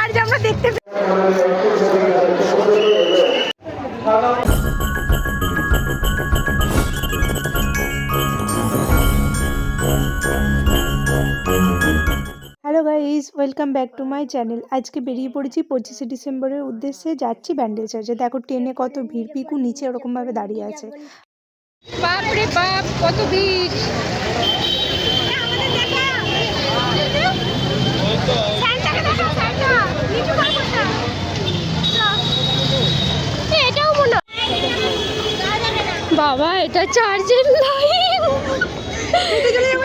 আর যে আমরা দেখতে hello guys, welcome back to my channel. আজকে বেরিয়ে পড়েছি 25শে ডিসেম্বরের উদ্দেশ্যে, যাচ্ছি ব্যান্ডেল চার্চে। দেখো ট্রেনে কত ভিড়, পিকু নিচে ওরকমভাবে দাঁড়িয়ে আছে। বাপরে বাপ, কত ভিড়! এটাও মনে বাবা, এটা চার্জের লাইন।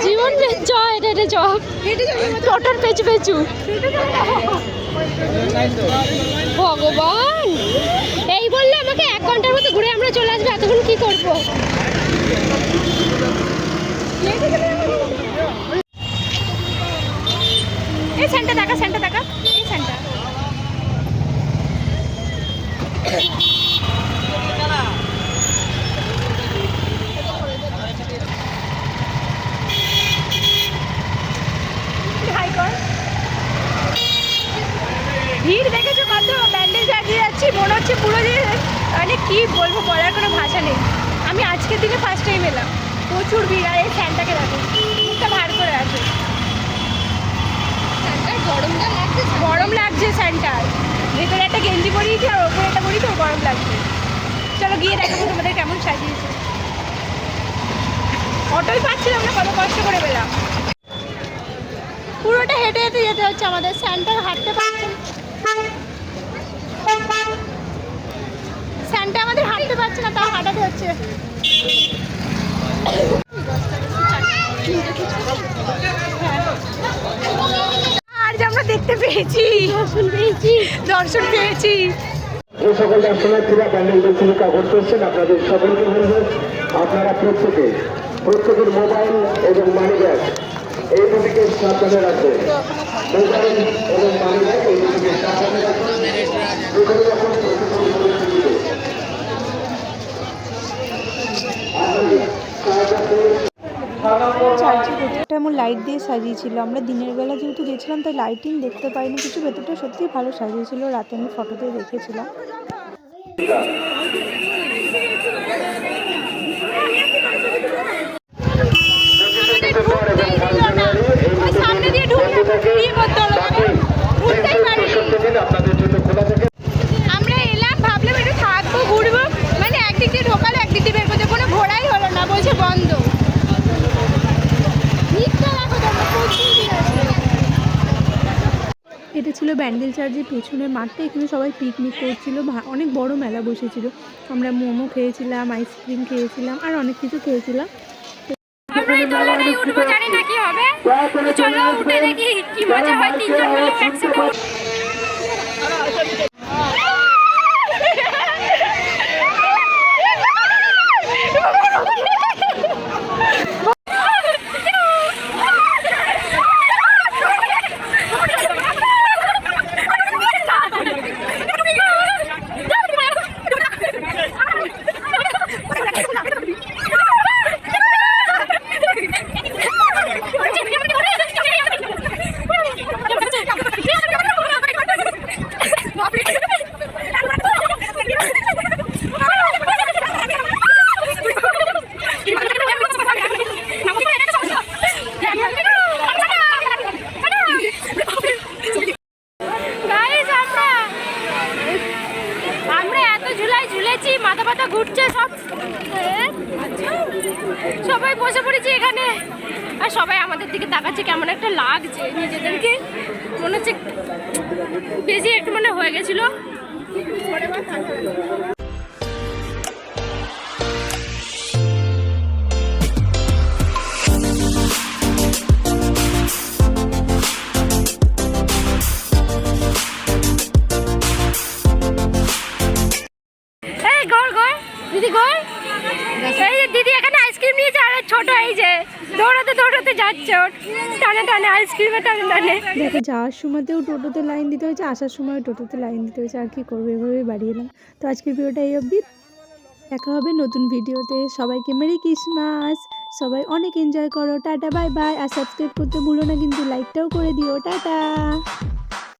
জীবন চ এটা চ টোটোর পেছু পেছু। ভগবান, এই বললে আমাকে 1 ঘন্টার মতো ঘুরে আমরা চলে আসবো। এতক্ষণ কি করবো? এই সেন্টা দেখা, সেন্টা দেখা, এই সেন্টা। ভিড় দেখেছো কত? ব্যান্ডেল চার্জে যাচ্ছি, মনে হচ্ছে পুরো যে মানে কি বলবো, বলার কোনো ভাষা নেই। আমি আজকের দিনে ফার্স্ট টাইম এলাম। প্রচুর ভিড়। আর এই ফ্যানটাকে দেখো, মুখটা ভার করে আছে। গরম লাগছে স্যান্টার। ভেতরে একটা গেঞ্জি পরিয়েছি আর ওপরে একটা পরি, তো গরম লাগছে। চলো গিয়ে দেখাবো তোমাদের কেমন সাজিয়েছে। অটোই পাচ্ছিলাম না, কত কষ্ট করে পেলাম। পুরোটা হেঁটে হেঁটে যেতে হচ্ছে আমাদের। স্যান্টার হাঁটতে পারছে, স্যান্টা আমাদের হাঁটতে পারছে না, তাও হাঁটাতে হচ্ছে। আর যে আমরা দেখতে পেয়েছি, দর্শন পেয়েছি। যে সকল দর্শনার্থীরা প্যান্ডেল দর্শনিকা করতে এসেছেন, আপনাদের সকলকে বলবো, আপনারা প্রত্যেকের মোবাইল এবং মানি ব্যাগ এই দুটিকে সাবধানে রাখবেন। মোবাইল এবং মানি ব্যাগ এই দুটিকে সাবধানে রাখবেন। চার্চের ভেতরটা এমন লাইট দিয়ে সাজিয়েছিল। আমরা দিনের বেলা যেহেতু গেছিলাম, তাই লাইটিং দেখতে পাইনি কিছু। ভেতরটা সত্যিই ভালো সাজিয়েছিল, রাতে আমি ফটোতে দেখেছিলাম। আমরা এলাম, ভাবলাম একটু থাকবো, ঘুরবো, মানে একদিক দিয়ে ঢোকালো, একদিক দিয়ে বের করছে, কোনো ঘোরাই হলো না, বলছে বন্ধ। এটা ছিল ব্যান্ডেল চার্চের পেছনের মাঠটা। এখানে সবাই পিকনিক করছিল, অনেক বড় মেলা বসেছিল। আমরা মোমো খেয়েছিলাম, আইসক্রিম খেয়েছিলাম, আর অনেক কিছু খেয়েছিলাম। আমরাই দোলনায় উঠবো, জানি না কি হবে। চলো উঠে দেখি কি মজা হয়, 3 জন মিলে একসাথে। মাথা ব্যথা ঘুরছে, সবাই বসে পড়েছি এখানে। আর সবাই আমাদের দিকে তাকাচ্ছে, কেমন একটা লাগছে নিজেদেরকে। মনে হচ্ছে বেশি একটু মানে হয়ে গেছিল। দিদি গোল, এই যে দিদি এখানে আইসক্রিম নিয়েছে, আর ছোট এই যে দৌড়াতে দৌড়াতে যাচ্ছে, টানে টানে আইসক্রিমের টানে টানে। দেখো যাওয়ার সময়তেও টোটোতে লাইন দিতে হয়েছে, আসার সময় টোটোতে লাইন দিতে হয়েছে। আর কি করবো, এভাবেই বাড়ি এলাম। তো আজকের ভিডিওটা এই অবধি, দেখা হবে নতুন ভিডিওতে। সবাইকে মেরি ক্রিসমাস, সবাই অনেক এনজয় করো। Tata, bye bye. আর সাবস্ক্রাইব করতে ভুলো না কিন্তু, লাইকটাও করে দিও। টাটা।